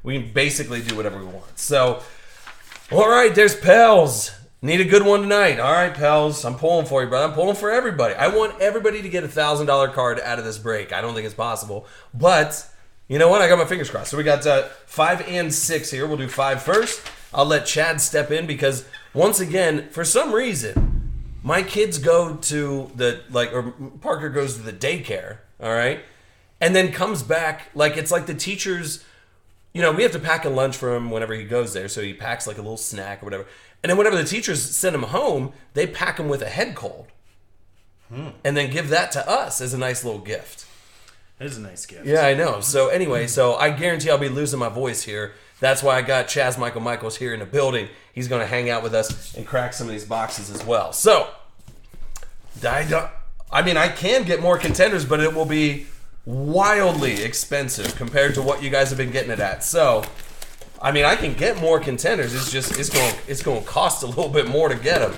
We can basically do whatever we want. So, all right, there's Pels. Need a good one tonight. All right, Pels. I'm pulling for you, brother. I'm pulling for everybody. I want everybody to get a $1,000 card out of this break. I don't think it's possible. But, you know what? I got my fingers crossed. So we got 5 and 6 here. We'll do 5 first. I'll let Chad step in because, once again, for some reason, my kids go to or Parker goes to the daycare, all right? And then comes back, it's like the teachers, we have to pack a lunch for him whenever he goes there. So he packs like a little snack or whatever. And then whenever the teachers send him home, they pack him with a head cold. And then give that to us as a nice little gift. That is a nice gift. Yeah, I know. So anyway, I guarantee I'll be losing my voice here. That's why I got Chaz Michaels here in the building. He's going to hang out with us and crack some of these boxes as well. So, I can get more contenders, but it will be wildly expensive compared to what you guys have been getting it at. So, I can get more contenders. It's just it's going to cost a little bit more to get them.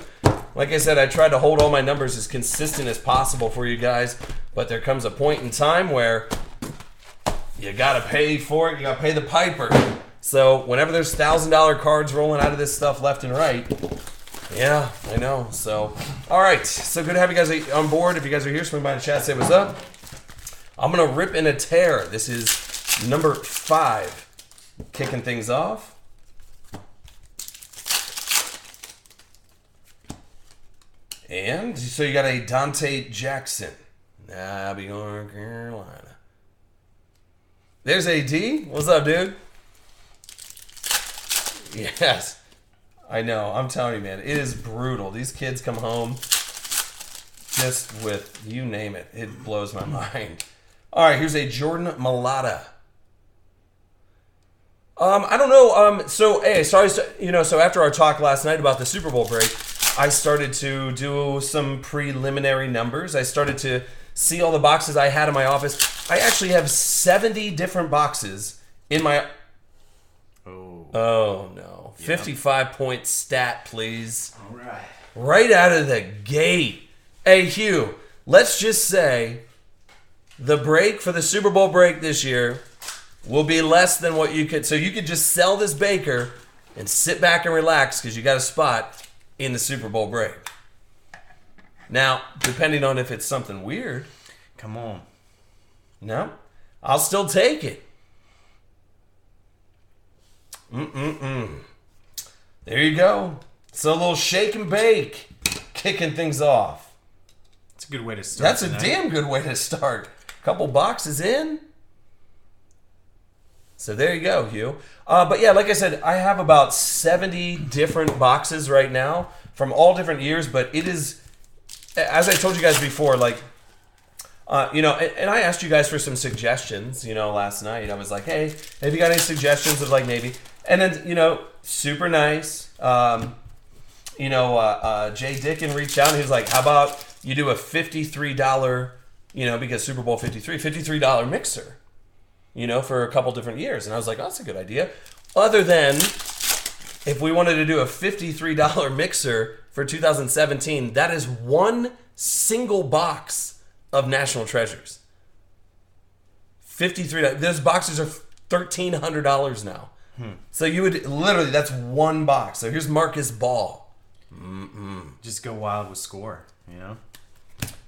Like I said, I tried to hold all my numbers as consistent as possible for you guys, but there comes a point in time where you got to pay for it. You got to pay the piper. So whenever there's $1,000 cards rolling out of this stuff left and right, yeah, I know. So, all right. So good to have you guys on board. If you guys are here, swing by the chat, say what's up. I'm going to rip and a tear. This is number 5. Kicking things off. And so you got a Dante Jackson. North Carolina. There's AD. What's up, dude? Yes. I know. I'm telling you, man. It is brutal. These kids come home just with, you name it. It blows my mind. All right, here's a Jordan Mailata. I don't know. So after our talk last night about the Super Bowl break, I started to do some preliminary numbers. I started to see all the boxes I had in my office. I actually have 70 different boxes in my... Oh, no. Yeah. 55-point stat, please. All right. Right out of the gate. Hey, Hugh, let's just say the break for the Super Bowl break this year will be less than what you could. So you could just sell this Baker and sit back and relax because you got a spot in the Super Bowl break. Now, depending on if it's something weird. Come on. No, I'll still take it. There you go. So a little shake and bake, kicking things off. That's a good way to start. That's a damn good way to start. Couple boxes in. So there you go, Hugh. But yeah, like I said, I have about 70 different boxes right now from all different years. But it is, as I told you guys before, and I asked you guys for some suggestions, last night. I was like, hey, have you got any suggestions of maybe? And then, super nice. Jay Dickin reached out and he was like, how about you do a $53, because Super Bowl 53, $53 mixer, for a couple different years. And I was like, oh, that's a good idea. Other than if we wanted to do a $53 mixer for 2017, that is one single box of National Treasures. $53. Those boxes are $1,300 now. So you would literally, that's one box. So here's Marcus Ball. Just go wild with score,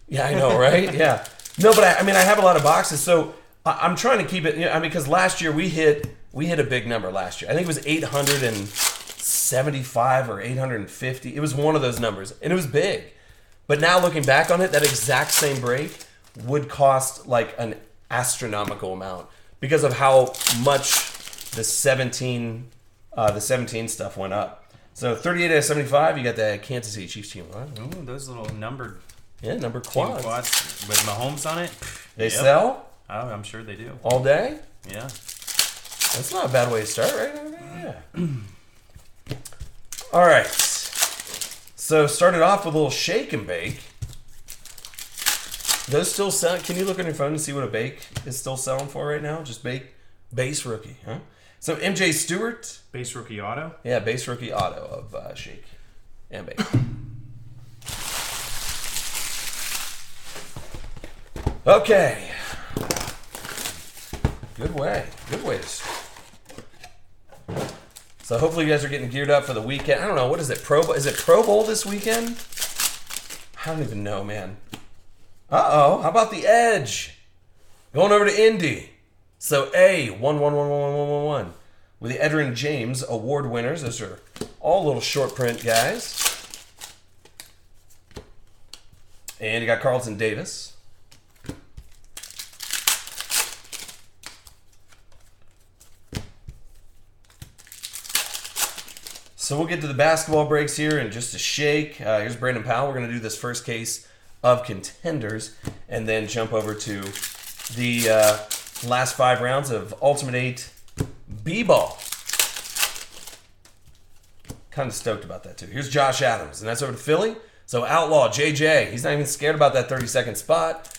Yeah, I know, right? Yeah. No, but I have a lot of boxes. So I'm trying to keep it, because last year we hit a big number last year. I think it was 875 or 850. It was one of those numbers, and it was big. But now looking back on it, that exact same break would cost an astronomical amount because of how much the 17 stuff went up. So 38 out of 75, you got the Kansas City Chiefs team. Ooh, those little numbered quads with Mahomes on it. They sell? Oh, I'm sure they do. All day? Yeah. That's not a bad way to start, right? Yeah. All right. So started off with a little shake and bake. Those still sell? Can you look on your phone and see what a bake is still selling for right now? Just base rookie, huh? So MJ Stewart. Base rookie auto? Yeah, base rookie auto of shake and bake. Okay. Good way to start. So hopefully you guys are getting geared up for the weekend. I don't know, what is it? Is it Pro Bowl this weekend? I don't even know, man. Uh-oh, how about the Edge? Going over to Indy. So A, 1111111. With the Edrin James award winners. Those are all little short print guys. And you got Carlton Davis. So we'll get to the basketball breaks here in just a shake. Here's Brandon Powell. We're going to do this first case of Contenders and then jump over to the last 5 rounds of Ultimate 8 B-Ball. Kind of stoked about that, too. Here's Josh Adams, and that's over to Philly. So Outlaw, JJ, he's not even scared about that 30-second spot.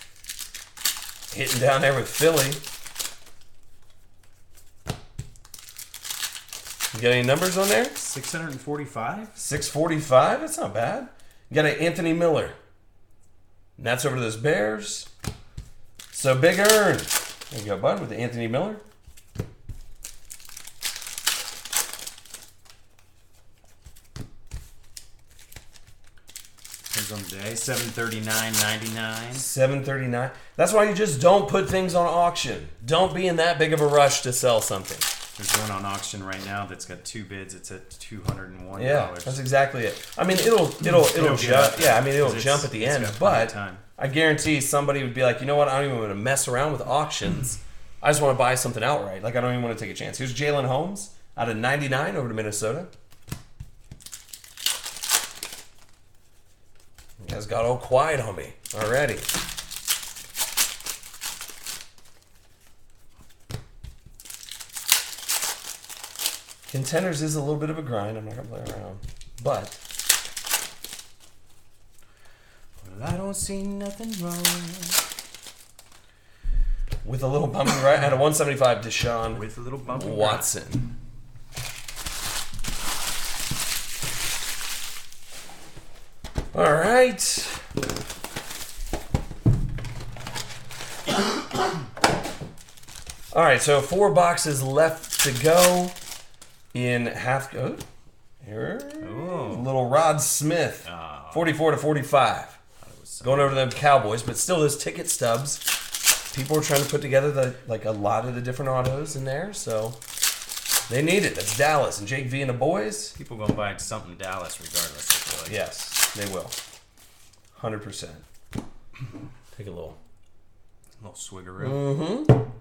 Hitting down there with Philly. You got any numbers on there? 645? 645? That's not bad. You got an Anthony Miller. And that's over to those Bears. So Big Earn. There you go, bud, with the Anthony Miller. Here's on the day. 739.99. 739. That's why you just don't put things on auction. Don't be in that big of a rush to sell something. There's one on auction right now that's got 2 bids. It's at $201. Yeah, that's exactly it. I mean, it'll jump. Yeah, I mean, it'll jump at the end, but I guarantee somebody would be like, you know what? I don't even want to mess around with auctions. I just want to buy something outright. Like, I don't even want to take a chance. Here's Jalen Holmes out of 99 over to Minnesota. You guys got all quiet on me already. Contenders is a little bit of a grind. I'm not going to play around. But well, I don't see nothing wrong. With a little bumpy right at a 175, Deshaun with a little bumpy Watson. All right. All right, so 4 boxes left to go in half. Oh, here. Oh. Little Rod Smith, 44 to 45. Going over to them Cowboys, but still those ticket stubs. People are trying to put together a lot of the different autos in there, so they need it. That's Dallas and Jake V and the boys. People gonna buy something Dallas regardless. I feel like. Yes, they will. 100%. Take a little swiggeroo. Mm-hmm.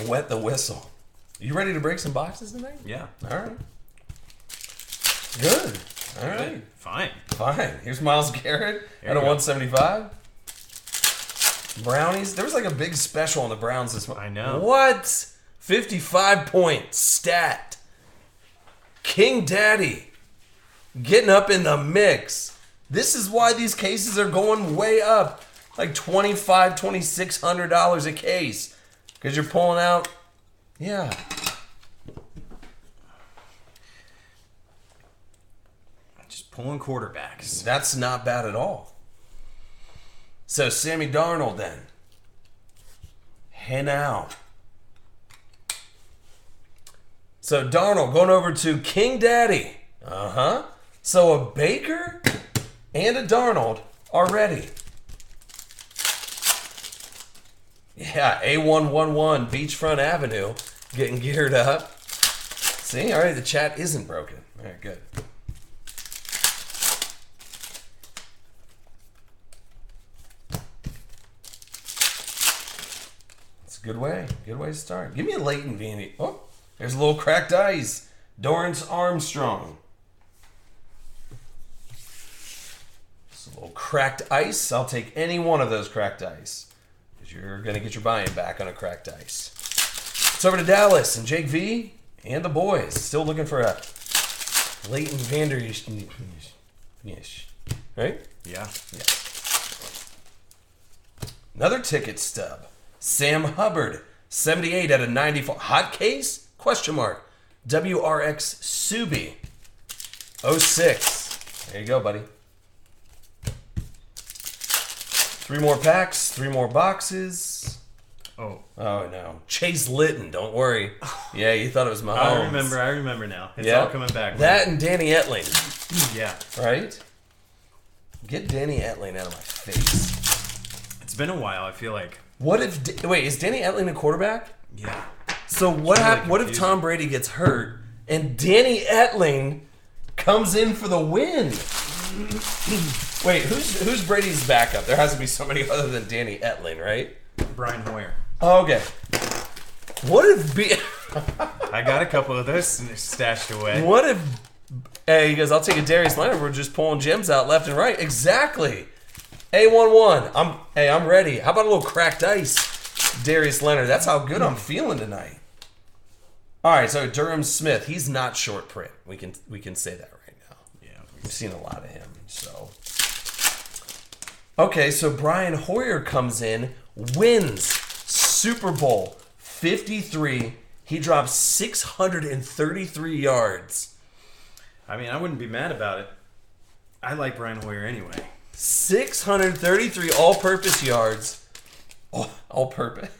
Wet the whistle. You ready to break some boxes tonight? Yeah. All right. Good. All right. Fine. Here's Myles Garrett at a 175. Brownies. There was like a big special on the Browns this month. I know. What? 55 points. Stat. King Daddy. Getting up in the mix. This is why these cases are going way up. Like $2,500, $2,600 a case. Because you're pulling out. Yeah. Just pulling quarterbacks. That's not bad at all. So Sammy Darnold then. Hey now. So Darnold going over to King Daddy. Uh-huh. So a Baker and a Darnold already. Yeah, A111 Beachfront Avenue getting geared up. See, all right, the chat isn't broken. All right, good. It's a good way to start. Give me a Leighton Vandy. Oh, there's a little cracked ice. Dorrance Armstrong. It's a little cracked ice. I'll take any one of those cracked ice. You're going to get your buy-in back on a cracked ice. It's over to Dallas and Jake V and the boys. Still looking for a Leighton Vander Esch. Right? Yeah. Another ticket stub. Sam Hubbard, 78 out of 94. Hot case? Question mark. WRX Subi, 06. There you go, buddy. 3 more packs, 3 more boxes. Oh no. Chase Litton, don't worry. Yeah, you thought it was Mahomes. I remember now. It's all coming back. That and Danny Etling. Yeah. Right? Get Danny Etling out of my face. It's been a while, I feel like. What if... Wait, is Danny Etling a quarterback? Yeah. So what What if Tom Brady gets hurt and Danny Etling comes in for the win? Wait, who's Brady's backup? There has to be somebody other than Danny Etling, right? Brian Hoyer. Oh, okay. What if... I got a couple of those stashed away. What if... Hey, he goes, I'll take a Darius Leonard. We're just pulling gems out left and right. Exactly. A11. I'm ready. How about a little cracked ice, Darius Leonard? That's how good I'm feeling tonight. All right, so Durham Smith, he's not short print. We can say that right now. Yeah, we've seen a lot of him. So, okay, so Brian Hoyer comes in, wins Super Bowl 53. He drops 633 yards. I mean, I wouldn't be mad about it. I like Brian Hoyer anyway. 633 all-purpose yards. All-purpose.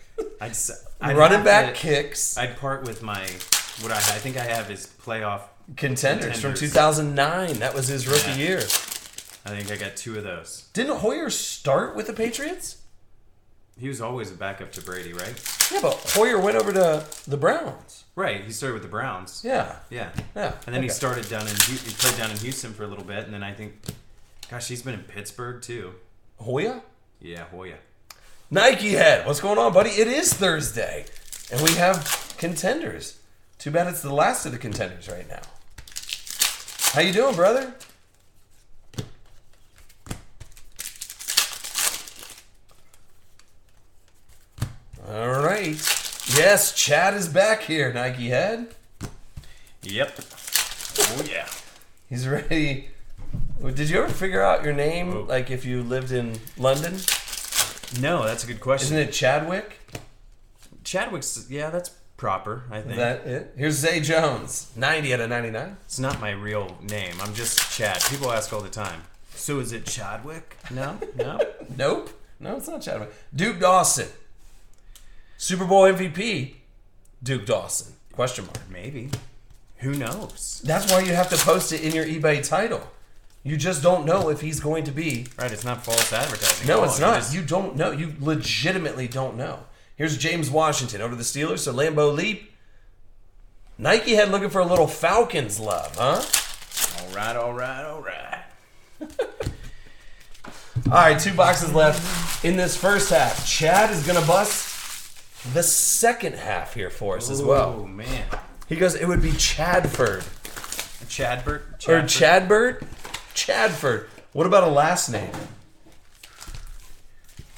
I'd running back kicks. I'd part with what I think I have is playoff contenders from 2009. That was his rookie year. I think I got 2 of those. Didn't Hoyer start with the Patriots? He was always a backup to Brady, right? Yeah, but Hoyer went over to the Browns. Right, he started with the Browns. Yeah. And then he started he played down in Houston for a little bit, and then I think, gosh, he's been in Pittsburgh too. Hoyer? Yeah, Hoyer. Nike head, what's going on, buddy? It is Thursday, and we have contenders. Too bad it's the last of the contenders right now. How you doing, brother? All right. Yes, Chad is back here, Nike head. Yep. Oh, yeah. He's ready. Did you ever figure out your name, like if you lived in London? No, that's a good question. Isn't it Chadwick? Chadwick's, yeah, that's proper, I think. Is that it? Here's Zay Jones, 90 out of 99. It's not my real name. I'm just Chad. People ask all the time. So is it Chadwick? No? Nope. No, it's not Chadwick. Duke Dawson. Super Bowl MVP, Duke Dawson. Question mark. Maybe. Who knows? That's why you have to post it in your eBay title. You just don't know if he's going to be. Right, it's not false advertising. No, it's not. You don't know. You legitimately don't know. Here's James Washington over the Steelers. So Lambeau Leap. Nike head looking for a little Falcons love, huh? All right. All right, 2 boxes left in this first half. Chad is going to bust the second half here for us as well. Oh, man. He goes, it would be Chadford. Chadbert? Or Chadbert? Chadford. What about a last name?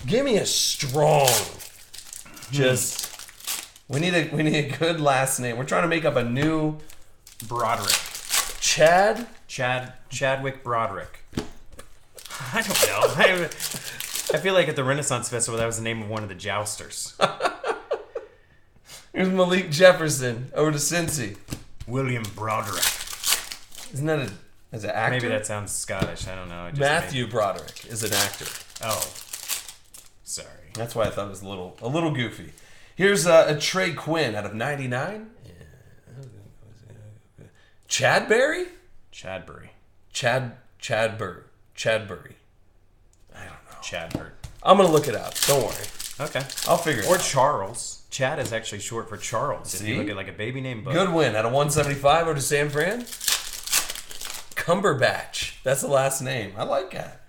Give me a strong. We need a good last name. We're trying to make up a new Broderick. Chadwick Broderick. I don't know. I feel like at the Renaissance Festival that was the name of one of the jousters. Here's Malik Jefferson over to Cincy. William Broderick. Isn't that an actor? Maybe that sounds Scottish. I don't know. Matthew Broderick is an actor. Oh. Sorry. That's why I thought it was a little goofy. Here's a Trey Quinn out of 99. Chadbury? Chadbury. Chadbury. I don't know. Chadbert. I'm going to look it up. Don't worry. Okay. I'll figure it out. Or Charles. Chad is actually short for Charles. See? If you look at like a baby name book. Good win. Out of 175 over to San Fran. Cumberbatch. That's the last name. I like that.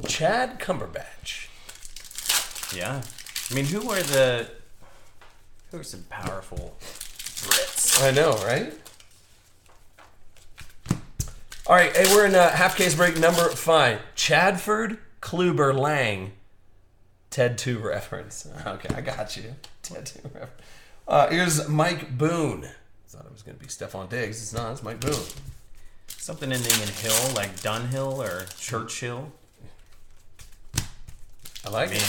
Chad Cumberbatch. Yeah. I mean, who are some powerful Brits? I know, right? All right, hey, we're in half case break number 5. Chadford Kluber Lang. Ted 2 reference. Okay, I got you. Ted 2 reference. Here's Mike Boone. I thought it was going to be Stephon Diggs. It's not. It's Mike Boone. Something ending in Hill, like Dunhill or Churchill. I like it.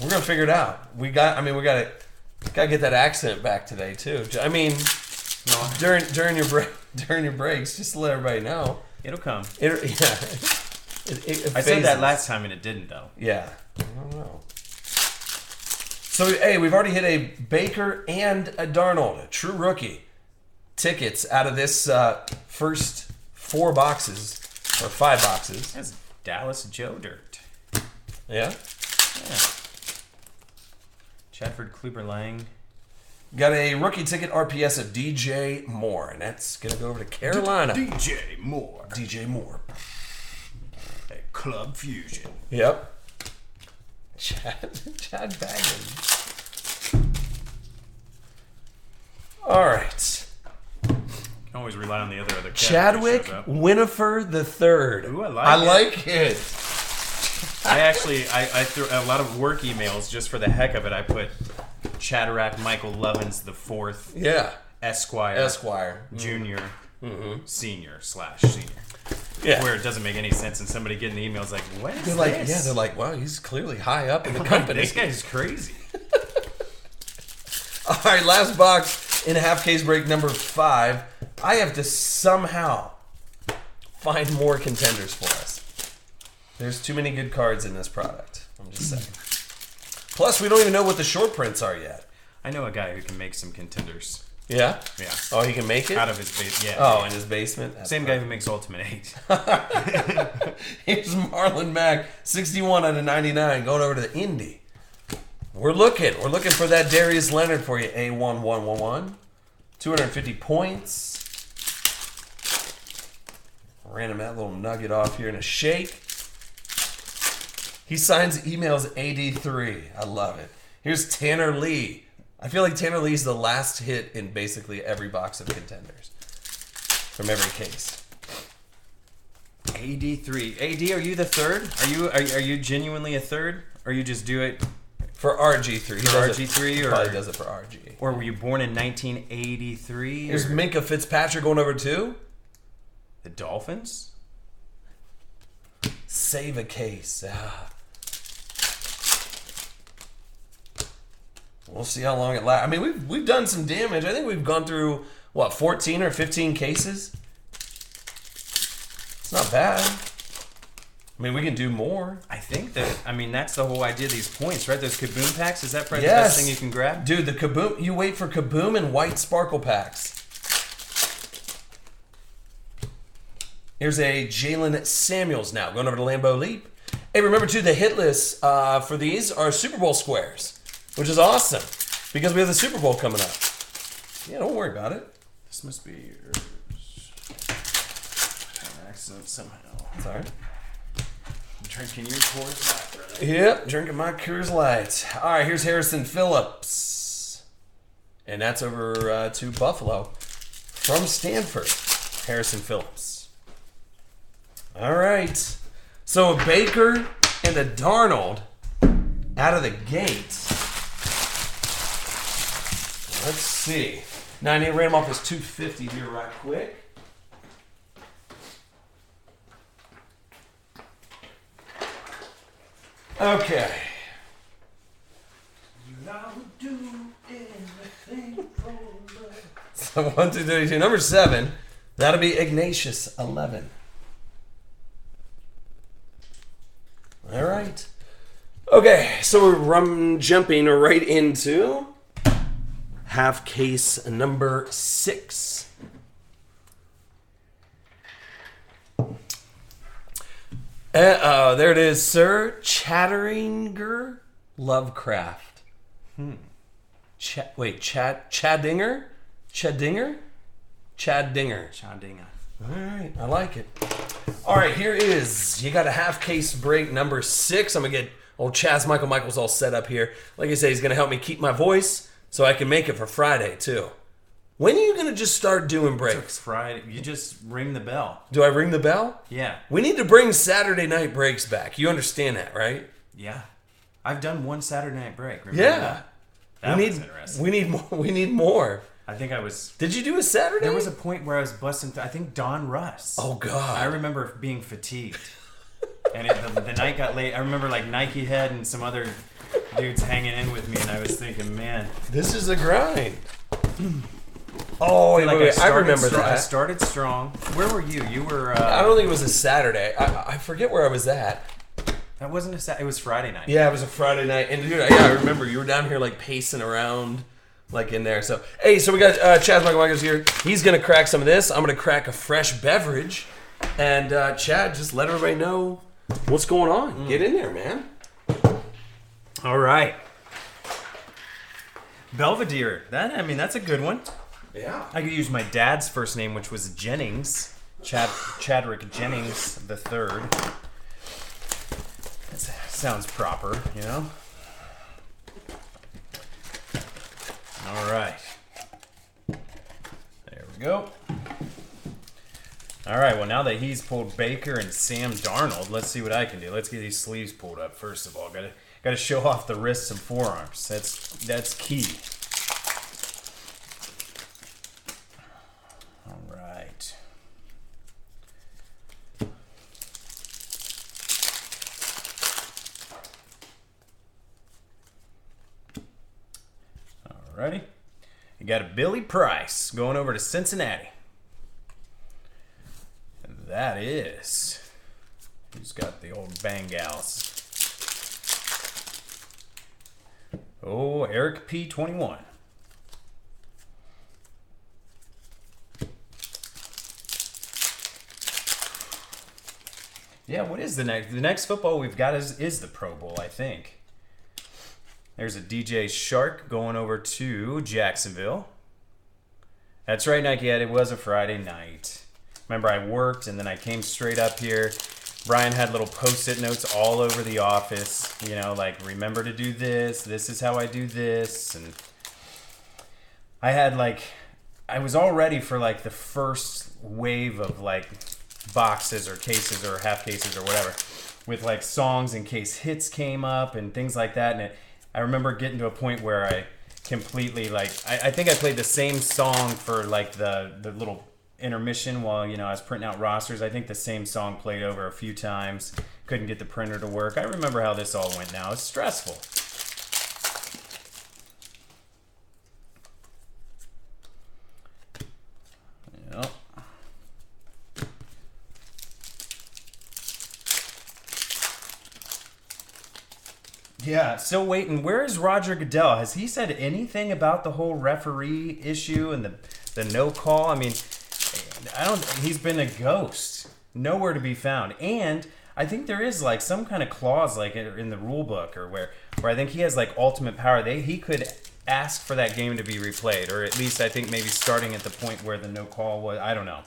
We're gonna figure it out. We gotta get that accent back today too. I mean, during your breaks, just to let everybody know. It'll come. It I said that last time and it didn't though. Yeah. I don't know. So, hey, we've already hit a Baker and a Darnold, a true rookie. Tickets out of this first 4 boxes, or 5 boxes. That's Dallas Joe Dirt. Yeah? Yeah. Chadford Kluber-Lang. Got a rookie ticket RPS of DJ Moore, and that's going to go over to Carolina. DJ Moore. DJ Moore. At Club Fusion. Yep. Chad Baggins. All right. You can always rely on the other cat Chadwick that shows up. Winifred III. Ooh, I like it. I threw a lot of work emails just for the heck of it. I put Shadrach Michael Lovins the fourth, Yeah. Esquire, Junior, Senior/Senior. Yeah. Where it doesn't make any sense, and somebody getting the emails like, "What is They're like, this?" yeah, they're like, wow, he's clearly high up in the company. This guy's crazy. All right, last box in half case break number 5. I have to somehow find more contenders for us. There's too many good cards in this product. I'm just saying. Plus, we don't even know what the short prints are yet. I know a guy who can make some contenders. Yeah? Yeah. Oh, he can make it? Out of his basement. Yeah. Oh, in his basement? That's Same guy who makes Ultimate 8. Here's Marlon Mack, 61 out of 99, going over to the Indy. We're looking for that Darius Leonard for you. A1111. 250 points. Random that little nugget off here in a shake. He signs emails AD3. I love it. Here's Tanner Lee. I feel like Tanner Lee's the last hit in basically every box of contenders. From every case. AD3. AD, are you the third? Are you genuinely a third? Or you just do it For RG3. for RG3? He Or probably does it for RG. Or were you born in 1983? Here's or Minka Fitzpatrick going over too. the Dolphins? Save a case. We'll see how long it lasts. I mean, we've done some damage. I think we've gone through, 14 or 15 cases? It's not bad. I mean, we can do more. I think that's the whole idea of these points, right? Those Kaboom packs, is that probably the Yes. best thing you can grab? Dude, the Kaboom, you wait for Kaboom and white sparkle packs. Here's a Jalen Samuels now, going over to Lambeau Leap. Hey, remember too, the hit lists for these are Super Bowl squares, which is awesome because we have the Super Bowl coming up. Yeah, don't worry about it. This must be yours. An accident somehow. Sorry. I'm drinking your Coors Light, brother. Yep, drinking my Coors Light. All right, here's Harrison Phillips. And that's over to Buffalo from Stanford. Harrison Phillips. All right. So a Baker and a Darnold out of the gate. Let's see. Now I need to ram off this 250 here right quick. Okay. So 1, 2, 32. Number 7. That'll be Ignatius 11. All right. Okay, so we're jumping right into half case number 6. There it is, Sir Chatteringer Lovecraft. Chadinger? Chadinger? Chandinga. All right, I like it. All right, here is, you got a half case break number 6. I'm going to get old Chaz Michaels all set up here. Like I say, he's going to help me keep my voice so I can make it for Friday, too. When are you going to just start doing breaks? It's Friday. You just ring the bell. Do I ring the bell? Yeah. We need to bring Saturday night breaks back. You understand that, right? Yeah. I've done one Saturday night break. Remember Yeah. That we was need, interesting. we need more. We need more. I think I was... Did you do a Saturday? There was a point where I was busting... I think Don Russ. Oh, God. I remember being fatigued. And the night got late. I remember like Nike Head and some other dudes hanging in with me. And I was thinking, man... This is a grind. Oh, wait, Like wait, I remember strong. that. I started strong. Where were you? You were... I don't think it was a Saturday. I forget where I was at. I That wasn't it was Friday night. Yeah, it was a Friday night. And dude, yeah, I remember you were down here like pacing around like in there. So, hey, so we got Chad Michael here. He's going to crack some of this. I'm going to crack a fresh beverage. And Chad, just let everybody know what's going on. Get in there, man. All right. Belvedere. That's a good one. Yeah. I could use my dad's first name, which was Jennings. Chadwick Jennings the Third. That sounds proper, you know? All right. There we go. All right, well, now that he's pulled Baker and Sam Darnold, let's see what I can do. Let's get these sleeves pulled up, first of all. Got to show off the wrists and forearms. That's key. All right. Alrighty. You got a Billy Price going over to Cincinnati. And that is... Who's got the old Bengals? Oh, Eric P21. Yeah, what is the next? The next football we've got is the Pro Bowl, I think. There's a DJ Shark going over to Jacksonville. That's right, Nike Head. It was a Friday night. Remember, I worked and then I came straight up here. Brian had little post-it notes all over the office. You know, like, remember to do this. This is how I do this. And I had, like, I was all ready for, like, the first wave of, like, boxes or cases or half cases or whatever with, like, songs in case hits came up and things like that. And I remember getting to a point where I completely, like, I think I played the same song for, like, the little intermission while, you know, I was printing out rosters. I think the same song played over a few times. Couldn't get the printer to work. I remember how this all went now. It's stressful. Yep. Yeah, still waiting. Where is Roger Goodell? Has he said anything about the whole referee issue and the no call? I mean, he's been a ghost. Nowhere to be found. And I think there is like some kind of clause like in the rule book or where I think he has like ultimate power. He could ask for that game to be replayed, or at least I think maybe starting at the point where the no call was. I don't know.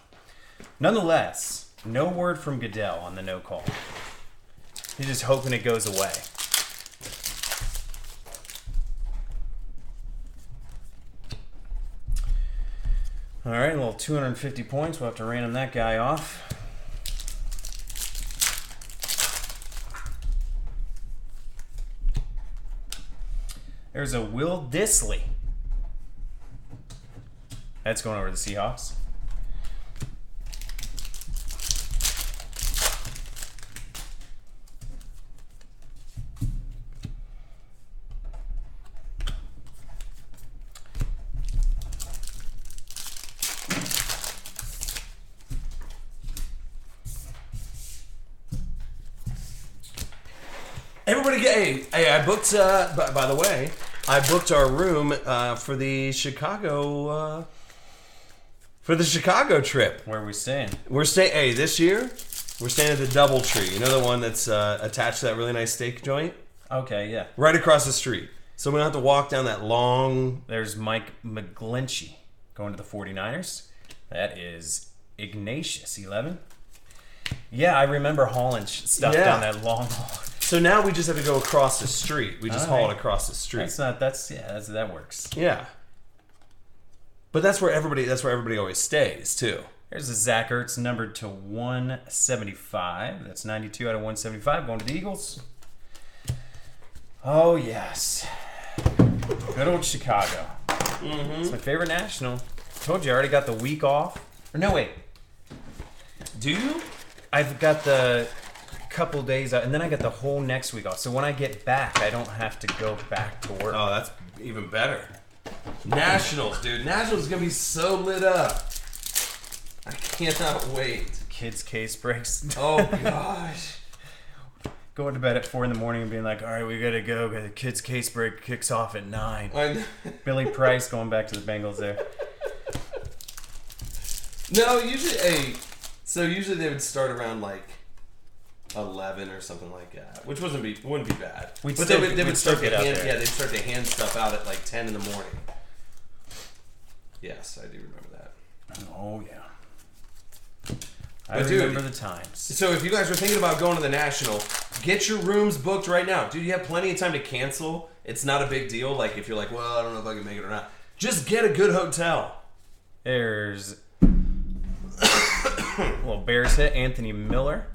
Nonetheless, no word from Goodell on the no call. He's just hoping it goes away. All right, a little 250 points. We'll have to random that guy off. There's a Will Disley. That's going over to the Seahawks. Everybody, hey! I booked. By the way, I booked our room for the Chicago trip. Where are we staying? We're staying. Hey, this year we're staying at the DoubleTree. You know the one that's attached to that really nice steak joint? Okay, yeah. Right across the street. So we don't have to walk down that long. There's Mike McGlinchey going to the 49ers. That is Ignatius 11. Yeah, I remember hauling stuff down that long hall. So now we just have to go across the street. We just haul it across the street. That works. Yeah. But that's where everybody always stays too. There's a Zach Ertz numbered to 175. That's 92 out of 175 going to the Eagles. Oh yes. Good old Chicago. Mm-hmm. It's my favorite national. Told you I already got the week off. Or no, wait. Do you? I've got the couple days out, and then I get the whole next week off. So when I get back, I don't have to go back to work. Oh, that's even better. Nationals, dude. Nationals is going to be so lit up. I cannot wait. Kids' case breaks. Oh, gosh. going to bed at 4 in the morning and being like, all right, we got to go. The kids' case break kicks off at 9. Billy Price going back to the Bengals there. No, usually they would start around like 11 or something like that, which wouldn't be bad. But they would start to they'd start to hand stuff out at like 10 in the morning. Yes, I do remember that. Oh yeah. I remember the times. So if you guys are thinking about going to the National, get your rooms booked right now. Dude, you have plenty of time to cancel. It's not a big deal. Like if you're like, well, I don't know if I can make it or not. Just get a good hotel. There's little Bears hit, Anthony Miller.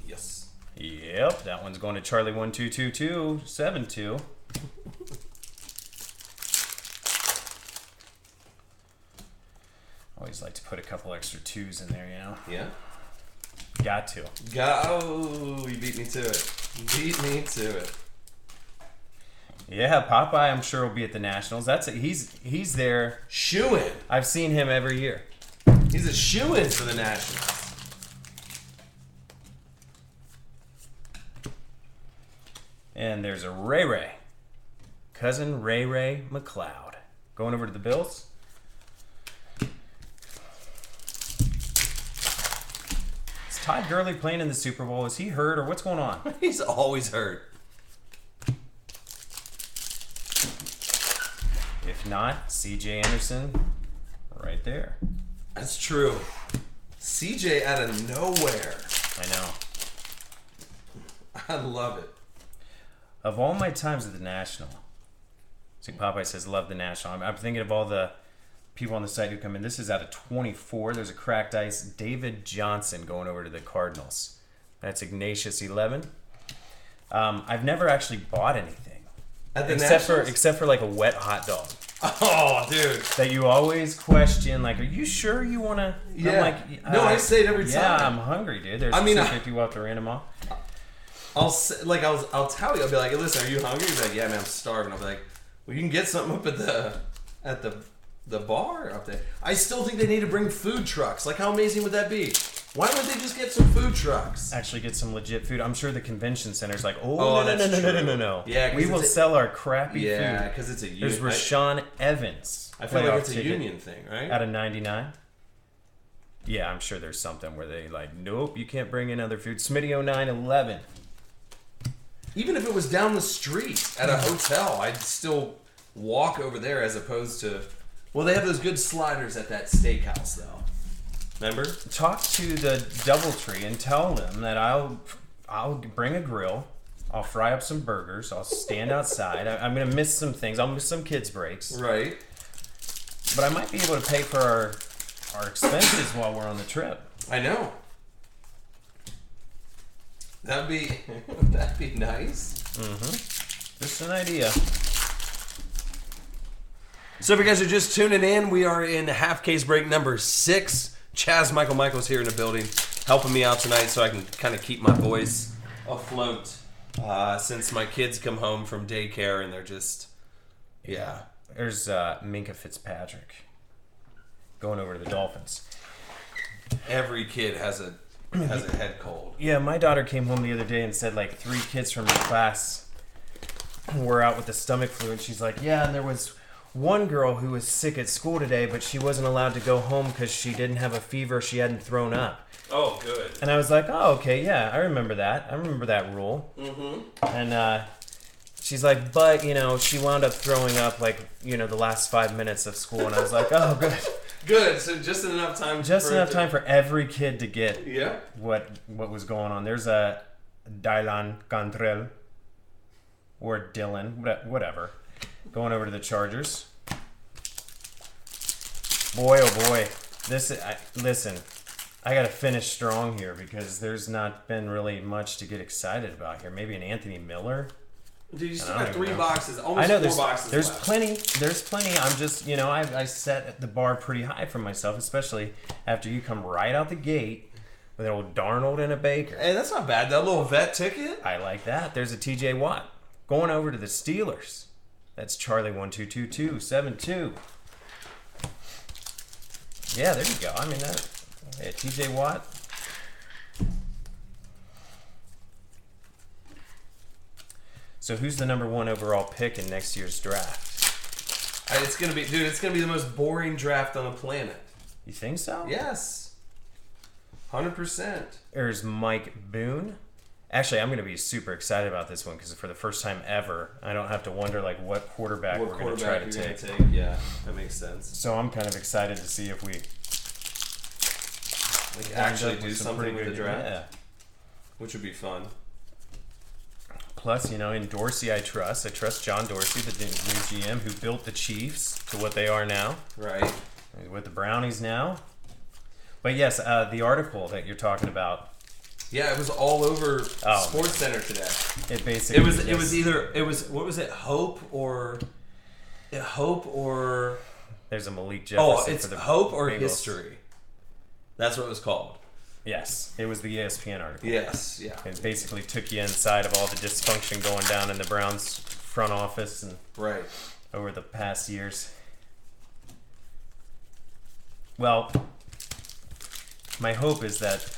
Yes. Yep, that one's going to Charlie 122272. Always like to put a couple extra 2s in there, you know? Yeah. Got to. Oh, you beat me to it. Yeah, Popeye, I'm sure will be at the Nationals. He's there. Shoo-in. I've seen him every year. He's a shoo-in for the Nationals. And there's a Ray. Cousin Ray McLeod. Going over to the Bills. Is Todd Gurley playing in the Super Bowl? Is he hurt or what's going on? He's always hurt. If not, C.J. Anderson right there. That's true. CJ out of nowhere. I know. I love it. Of all my times at the National, see Popeye says love the National. I'm thinking of all the people on the site who come in. This is out of 24. There's a cracked ice. David Johnson going over to the Cardinals. That's Ignatius 11. I've never actually bought anything. At the except for like a wet hot dog. Oh, dude. That you always question, like, are you sure you want to? Yeah. I'm like, no, I say it every time. Yeah, I'm hungry, dude. There's 250 off the random off. I'll tell you. I'll be like, hey, listen, are you hungry? You'll be like, yeah, man, I'm starving. I'll be like, well, you can get something up at the bar up there. I still think they need to bring food trucks. Like, how amazing would that be? Why don't they just get some food trucks? Actually get some legit food. I'm sure the convention center's like, no. Yeah, we will sell our crappy food. Yeah, because it's a union. There's Rashawn Evans. I feel like it's a union thing, right? Out of 99. Yeah, I'm sure there's something where they like, nope, you can't bring in other food. Smitty 0911. Even if it was down the street at a hotel, I'd still walk over there as opposed to... Well, they have those good sliders at that steakhouse, though. Remember? Talk to the DoubleTree and tell them that I'll bring a grill. I'll fry up some burgers. I'll stand outside. I'm going to miss some things. I'll miss some kids' breaks. Right. But I might be able to pay for our expenses while we're on the trip. I know. That'd be nice. Mm-hmm. Just an idea. So if you guys are just tuning in, we are in half case break number 6. Chaz Michael's here in the building, helping me out tonight so I can kind of keep my voice afloat. Since my kids come home from daycare and they're just, yeah. There's Minka Fitzpatrick going over to the Dolphins. Every kid has a head cold. Yeah, my daughter came home the other day and said like 3 kids from her class were out with the stomach flu, and she's like, yeah, and there was one girl who was sick at school today, but she wasn't allowed to go home because she didn't have a fever. She hadn't thrown up. Oh, good. And I was like, oh, okay, yeah, I remember that. I remember that rule. Mm-hmm. And she's like, but, she wound up throwing up, like, the last 5 minutes of school. And I was like, oh, good. Good. So just enough time. Time for every kid to get yeah. what was going on. There's a Dylan Cantrell or Dylan, whatever, going over to the Chargers. Boy, oh boy. Listen, I got to finish strong here because there's not been really much to get excited about here. Maybe an Anthony Miller. Dude, you still got 3 boxes, almost 4 boxes there's left. There's plenty. I'm just, I set the bar pretty high for myself, especially after you come right out the gate with an old Darnold and a Baker. Hey, that's not bad. That little vet ticket. I like that. There's a T.J. Watt going over to the Steelers. That's Charlie 122272. Yeah, there you go. I mean, T.J. Watt. So who's the number 1 overall pick in next year's draft? It's gonna be the most boring draft on the planet. You think so? Yes. 100%. There's Mike Boone. Actually, I'm going to be super excited about this one because for the first time ever, I don't have to wonder like what quarterback we're going to try to take. Yeah, that makes sense. So I'm kind of excited to see if we actually do something with the draft, yeah. Which would be fun. Plus, in Dorsey, I trust John Dorsey, the new GM who built the Chiefs to what they are now. Right. With the Brownies now. But yes, the article that you're talking about. Yeah, it was all over Sports Center today. It basically it was what was it? Hope or there's a Malik Jefferson. Oh, it's for the Hope or Bengals. History. That's what it was called. Yes, it was the ESPN article. Yes, yeah. It basically took you inside of all the dysfunction going down in the Browns front office and right over the past years. Well, my hope is that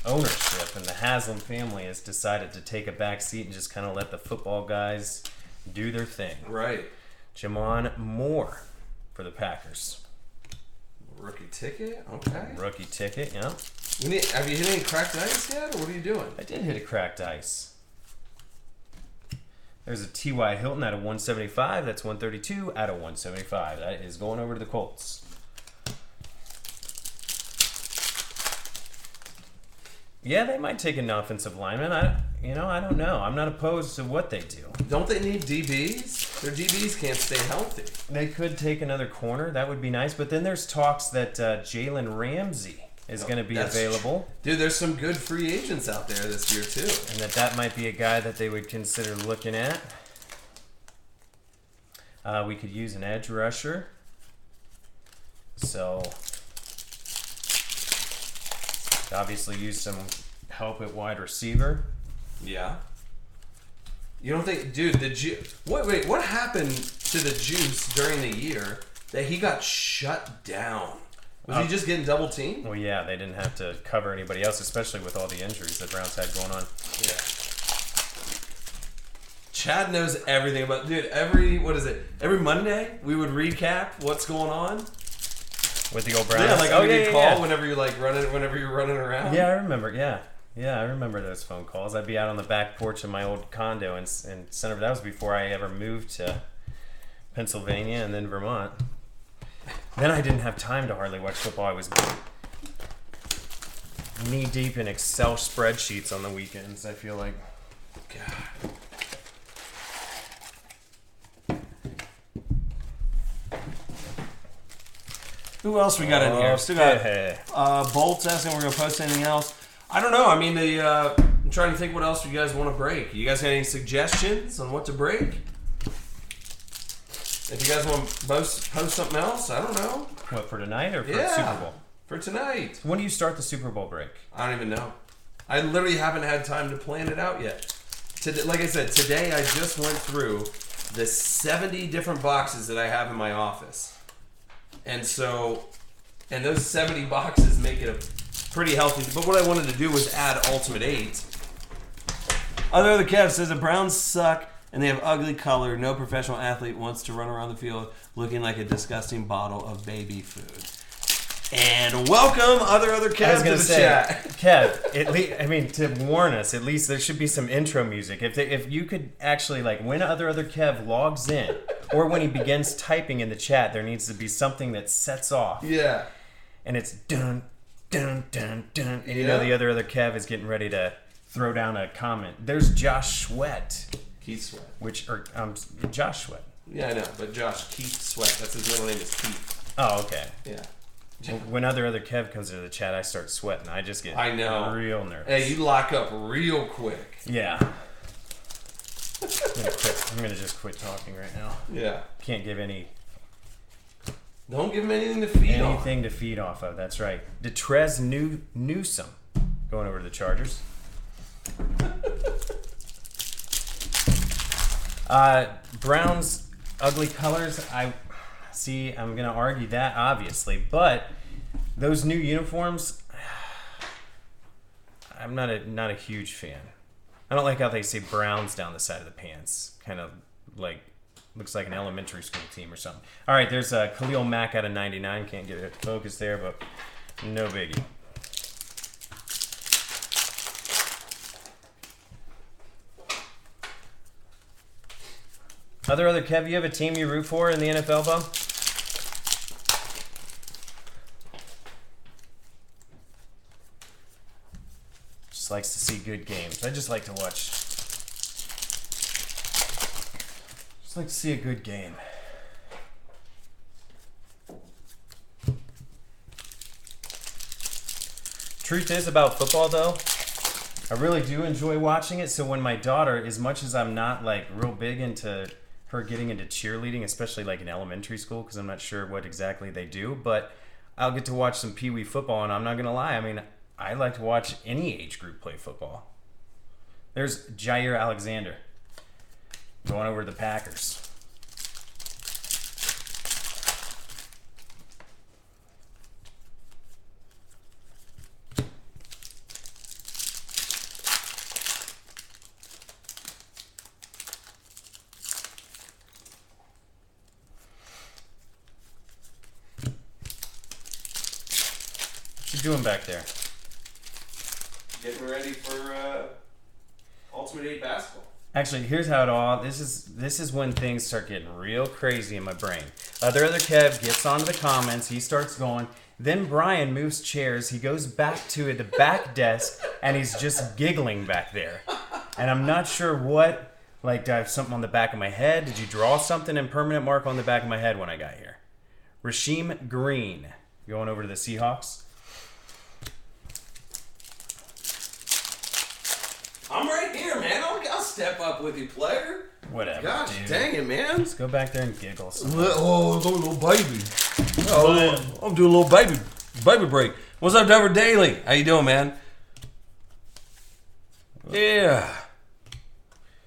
ownership and the Haslam family has decided to take a back seat and just kind of let the football guys do their thing. Right. Jamon Moore for the Packers. Rookie ticket? Okay. Rookie ticket, yeah. Have you hit any cracked ice yet, or what are you doing? I did hit a cracked ice. There's a T.Y. Hilton out of 175. That's 132 out of 175. That is going over to the Colts. Yeah, they might take an offensive lineman. I don't know. I'm not opposed to what they do. Don't they need DBs? Their DBs can't stay healthy. They could take another corner. That would be nice. But then there's talks that Jalen Ramsey is going to be available. Dude, there's some good free agents out there this year, too. And that might be a guy that they would consider looking at. We could use an edge rusher. So, obviously use some help at wide receiver. Yeah. You don't think, dude, wait, what happened to the Juice during the year that he got shut down? Was he just getting double teamed? Well, yeah, they didn't have to cover anybody else, especially with all the injuries that Browns had going on. Yeah. Chad knows everything about, dude, every Monday we would recap what's going on. With the old Browns? Yeah, like you'd call whenever you're running around. Yeah, I remember, yeah. Yeah, I remember those phone calls. I'd be out on the back porch of my old condo in Center. That was before I ever moved to Pennsylvania and then Vermont. Then I didn't have time to hardly watch football. I was knee deep in Excel spreadsheets on the weekends, I feel like. God. Who else we got in here? Still got Bolt's asking if we're going to post anything else. I don't know. I mean, I'm trying to think what else you guys want to break. You guys got any suggestions on what to break? If you guys want to post something else, I don't know. What, for tonight or for the Super Bowl? For tonight. When do you start the Super Bowl break? I don't even know. I literally haven't had time to plan it out yet. Like I said, today I just went through the 70 different boxes that I have in my office. And those 70 boxes make it a pretty healthy. But what I wanted to do was add Ultimate 8. Other Kev says the Browns suck and they have ugly color. No professional athlete wants to run around the field looking like a disgusting bottle of baby food. And welcome other Kev to the chat. Kev, to warn us, at least there should be some intro music. If you could actually, like, when other Kev logs in, or when he begins typing in the chat, there needs to be something that sets off. Yeah. And it's dun, dun, dun, dun. And you know the other Kev is getting ready to throw down a comment. There's Josh Sweat. Keith Sweat. Josh Sweat. Yeah, I know, but Josh Keith Sweat. That's his middle name is Keith. Oh, okay. Yeah. When other Kev comes into the chat, I start sweating. I just get real nervous. Hey, you lock up real quick. Yeah. I'm gonna just quit talking right now. Yeah. Can't give any. Don't give him anything to feed on. Anything to feed off of. That's right. Detrez Newsome going over to the Chargers. Browns ugly colors. I'm going to argue that, obviously. But those new uniforms, I'm not a huge fan. I don't like how they say Browns down the side of the pants. Kind of like, looks like an elementary school team or something. All right, there's Khalil Mack out of 99. Can't get it focused there, but no biggie. Other Kev, you have a team you root for in the NFL, Bub? Just likes to see good games. I just like to watch. Just like to see a good game. Truth is about football, though, I really do enjoy watching it. So when my daughter, as much as I'm not like real big into her getting into cheerleading, especially like in elementary school, because I'm not sure what exactly they do, but I'll get to watch some Pee Wee football, and I'm not gonna lie, I mean, I like to watch any age group play football. There's Jair Alexander going over to the Packers. What you doing back there? Getting ready for Ultimate 8 basketball. Actually, here's how it all. This is when things start getting real crazy in my brain. Other Kev gets onto the comments. He starts going. Then Brian moves chairs. He goes back to the back desk, and he's just giggling back there. And I'm not sure what. Like, do I have something on the back of my head? Did you draw something in permanent mark on the back of my head when I got here? Rasheem Green going over to the Seahawks. I'm right here, man. I'll step up with you, player. Whatever. Gosh, dude. dang it, man. Let's go back there and giggle. Oh, little baby. Oh, I'm doing a little baby break. What's up, Dover Daily? How you doing, man? Yeah.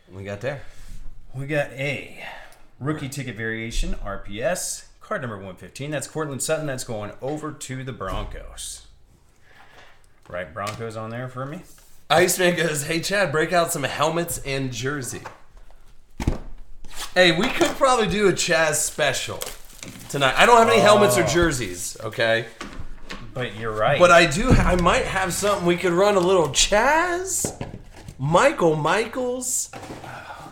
What we got there? We got a rookie ticket variation, RPS, card number 115. That's Cortland Sutton. That's going over to the Broncos. Right, Broncos on there for me. Iceman goes, hey, Chad, break out some helmets and jersey. Hey, we could probably do a Chaz special tonight. I don't have any helmets or jerseys, okay? But you're right. But I might have something. We could run a little Chaz, Michael's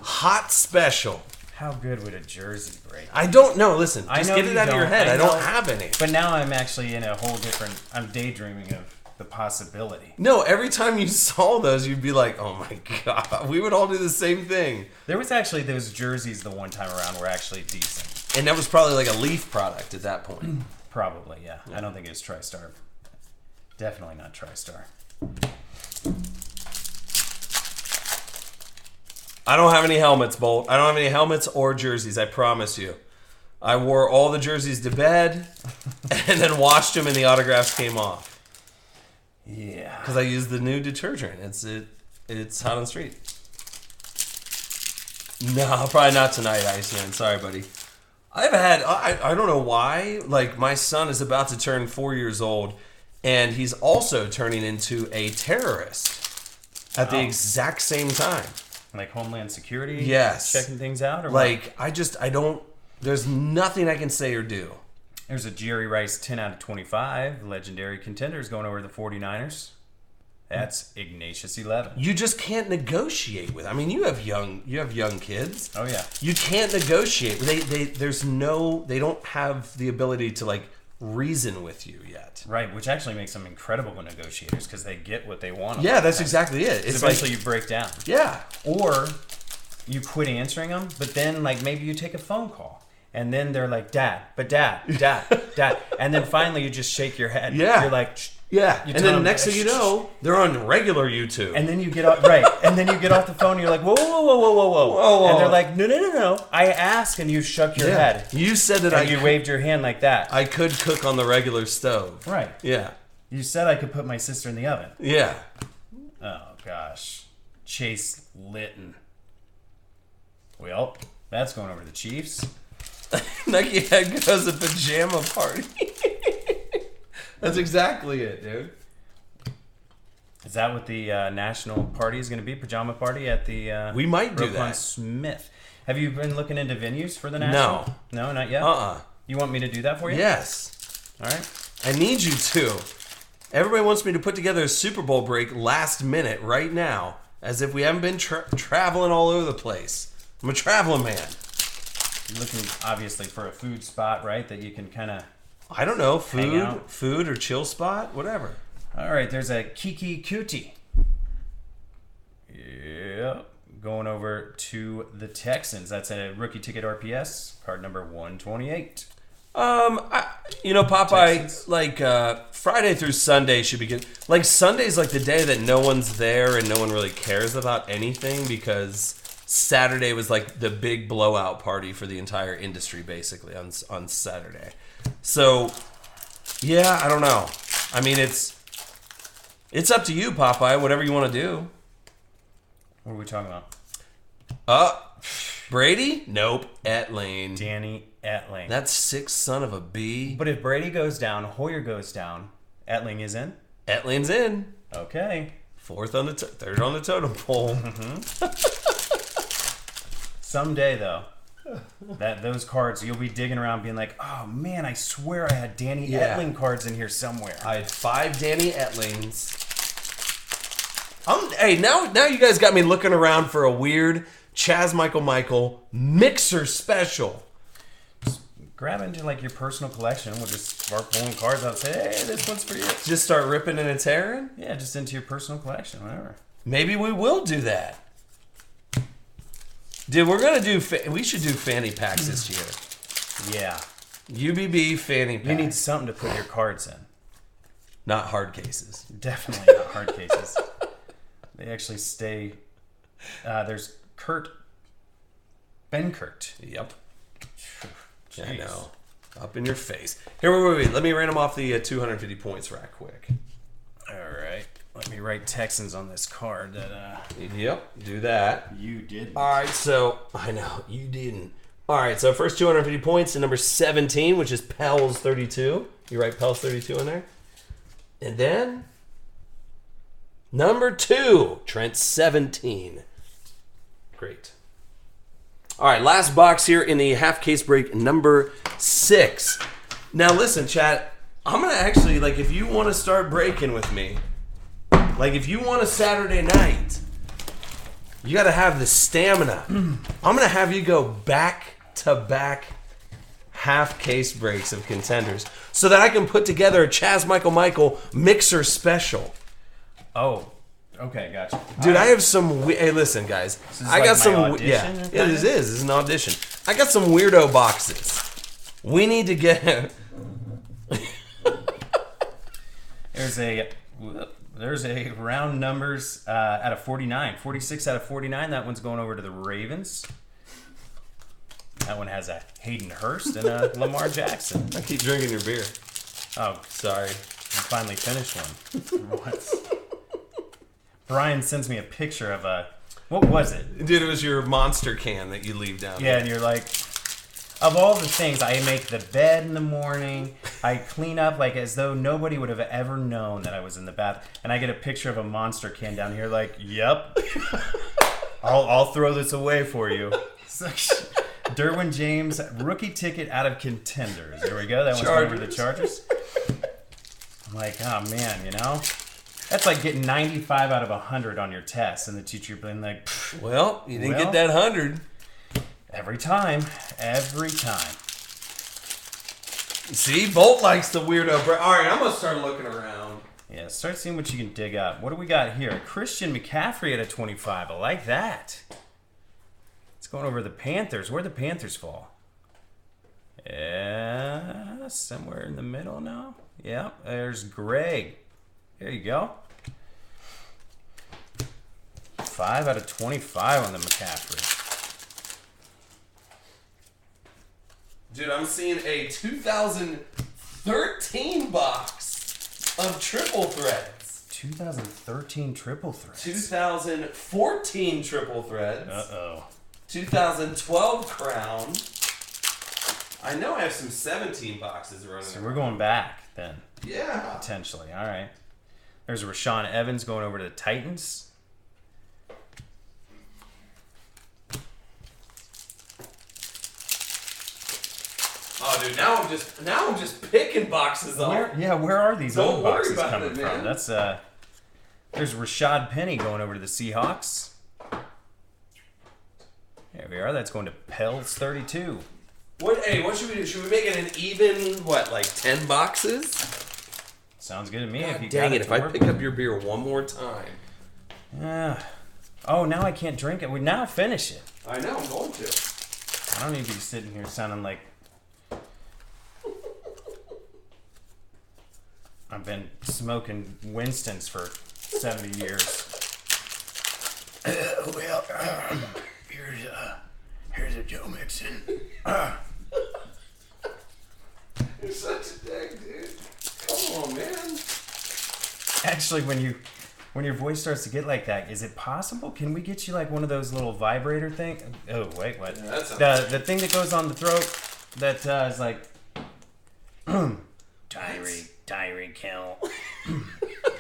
hot special. How good would a jersey break? I don't know. Listen, I just know get it you out of your don't. head. I I don't know. have any. But now I'm actually in a whole different... I'm daydreaming of the possibility. No, every time you saw those, you'd be like, oh my God. We would all do the same thing. There was actually those jerseys the one time around were actually decent. And that was probably like a Leaf product at that point. Probably, yeah. I don't think it was TriStar. Definitely not TriStar. I don't have any helmets, Bolt. I don't have any helmets or jerseys, I promise you. I wore all the jerseys to bed and then washed them and the autographs came off. Yeah. Because I used the new detergent. It's hot on the street. No, probably not tonight, Iceman. Sorry, buddy. I don't know why. Like, my son is about to turn 4 years old, and he's also turning into a terrorist at the exact same time. Like Homeland Security? Yes. Checking things out? Or like, what? I don't, there's nothing I can say or do. There's a Jerry Rice 10 out of 25. Legendary Contenders going over the 49ers. That's Ignatius 11. You just can't negotiate with. I mean, you have young kids. Oh yeah. You can't negotiate. They don't have the ability to like reason with you yet. Right, which actually makes them incredible negotiators because they get what they want. Yeah, that's exactly it. It's eventually you break down. Yeah. Or you quit answering them, but then like maybe you take a phone call. And then they're like, Dad, Dad. And then finally you just shake your head. Yeah. You're like, yeah. You and then next thing you know, they're on regular YouTube. And then you get off, right. And then you get off the phone and you're like, whoa. And they're like, no. I asked and you shook your head. You said that you waved your hand like that. I could cook on the regular stove. Right. Yeah. You said I could put my sister in the oven. Yeah. Oh, gosh. Chase Litton. Well, that's going over to the Chiefs. Nike Head goes a pajama party. That's exactly it, dude. Is that what the national party is going to be? Pajama party at the We might do Roquan that. Smith. Have you been looking into venues for the national? No, not yet. You want me to do that for you? Yes. All right. I need you to. Everybody wants me to put together a Super Bowl break last minute right now, as if we haven't been traveling all over the place. I'm a traveling man. You're looking obviously for a food spot, right? That you can kind of. I don't know, Hang out. food or chill spot, whatever. All right, there's a Kiki Kuti. Yep. Going over to the Texans. That's a rookie ticket RPS, card number 128. Popeye, Texans. like Friday through Sunday should be good. Like Sunday's like the day that no one's there and no one really cares about anything because Saturday was like the big blowout party for the entire industry basically on Saturday. So, yeah, I don't know. I mean, it's up to you, Popeye. Whatever you want to do. What are we talking about? Brady? Nope. Etling. Danny Etling. That sick son of a bee. But if Brady goes down, Hoyer goes down, Etling is in? Etling's in. Okay. Third on the totem pole. Someday, though, those cards, you'll be digging around being like, oh, man, I swear I had Danny Etling cards in here somewhere. I had 5 Danny Etlings. Hey, now you guys got me looking around for a weird Chaz Michael mixer special. Grab into like your personal collection. We'll just start pulling cards out and say, hey, this one's for you. Just start ripping and tearing? Yeah, just into your personal collection, whatever. Maybe we will do that. Dude, we're going to do... we should do fanny packs this year. Yeah. UBB fanny pack. You need something to put your cards in. Not hard cases. Definitely not hard cases. They actually stay... there's Ben Kurt. Yep. Jeez. I know. Up in your face. Here, wait. Let me run them off the 250 points right quick. All right. Let me write Texans on this card that Yep, do that. you did. All right, so I know you didn't. All right, so first 250 points to number 17, which is Pels 32. You write Pels 32 in there. And then number 2, Trent 17. Great. All right, last box here in the half case break, number 6. Now listen, chat. I'm gonna actually if you want to start breaking with me. Like, if you want a Saturday night, you got to have the stamina. I'm going to have you go back-to-back half-case breaks of Contenders so that I can put together a Chaz Michael mixer special. Oh, okay, gotcha. Dude, I have some... hey, listen, guys. I got some... audition, yeah, kinda? this is an audition. I got some weirdo boxes. We need to get... There's a round numbers out of 49. 46 out of 49. That one's going over to the Ravens. That one has a Hayden Hurst and a Lamar Jackson. I keep drinking your beer. Oh, Sorry. I finally finished one. What? Brian sends me a picture of a... What was it? Dude, it was your monster can that you leave down Yeah, and you're like... Of all the things, I make the bed in the morning. I clean up as though nobody would have ever known that I was in the bath. And I get a picture of a monster can down here yep. I'll throw this away for you. Derwin James, rookie ticket out of Contenders. There we go. That one's going over the Chargers. I'm like, oh man, that's like getting 95 out of 100 on your test. And the teacher being like, Well, you didn't get that 100. Every time. See, Bolt likes the weirdo. All right, I'm going to start looking around. Yeah, start seeing what you can dig up. What do we got here? Christian McCaffrey at a 25. I like that. It's going over the Panthers. Where'd the Panthers fall? Yeah, somewhere in the middle now. Yeah, there's Greg. There you go. 5 out of 25 on the McCaffrey. Dude, I'm seeing a 2013 box of triple threads. 2013 triple threads. 2014 triple threads. Uh-oh. 2012 crown. I know I have some 17 boxes running. So we're going back then. Yeah. Potentially. All right. There's Rashawn Evans going over to the Titans. Oh, dude, now I'm just picking boxes off. Where are these Don't old worry boxes about coming it, from? man. That's there's Rashad Penny going over to the Seahawks. There we are. That's going to Pels 32. What should we do? Should we make it an even, like 10 boxes? Sounds good to me. God if you dang got it, if I pick up your beer one more time. Oh, now I can't drink it. We now finish it. I know, I'm going to. I don't need to be sitting here sounding like I've been smoking Winston's for 70 years. Here's a Joe Mixon. You're such a dick, dude. Come on, man. Actually, when your voice starts to get like that, is it possible? Can we get you like one of those little vibrator thing? Oh wait, what? Yeah, the thing that goes on the throat that is like Tyree Kill,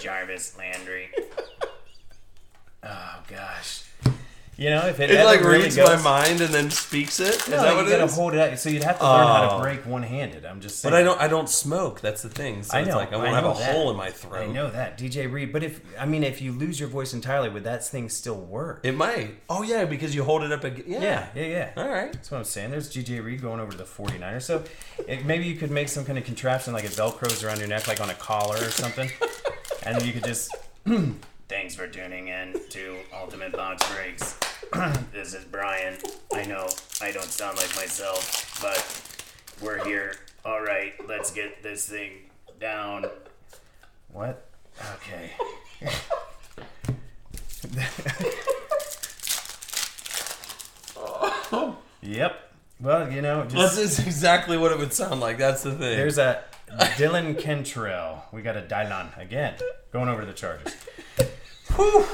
Jarvis Landry. Oh gosh. You know, if it It ever like really reads goes, my mind and then speaks it. Is no, that what you it gotta is? hold it out. So you'd have to learn how to break one-handed. I'm just saying. But I don't smoke. That's the thing. So I know. it's like I won't have a hole in my throat. I know that, DJ Reed. But if you lose your voice entirely, would that thing still work? It might. Oh yeah, because you hold it up again. Yeah. All right. That's what I'm saying. There's DJ Reed going over to the 49ers. So maybe you could make some kind of contraption like it velcros around your neck, like on a collar or something, and you could just. Thanks for tuning in to Ultimate Box Breaks. This is Brian. I know I don't sound like myself, but we're here. All right, let's get this thing down. What? Okay. Yep. Well, you know, This is exactly what it would sound like. That's the thing. there's a Dylan Kentrell. We got a Dylan again going over to the Chargers. Whew.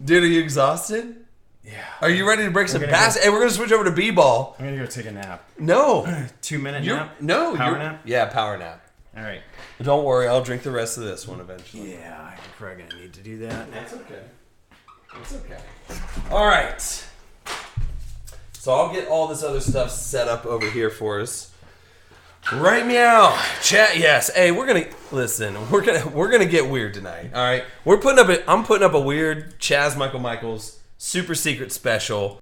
Dude, are you exhausted? Yeah. Are you ready to break some gonna pass? Hey, we're gonna switch over to B-ball. I'm gonna go take a nap. No. 2-minute You're, nap. no. Power you're, nap. Yeah, power nap. All right. Don't worry, I'll drink the rest of this one eventually. Yeah, I'm probably gonna need to do that. That's okay. That's okay. All right. So I'll get all this other stuff set up over here for us. Right meow. Chat yes. Hey, we're gonna get weird tonight. All right. I'm putting up a weird Chaz Michael Michaels super secret special.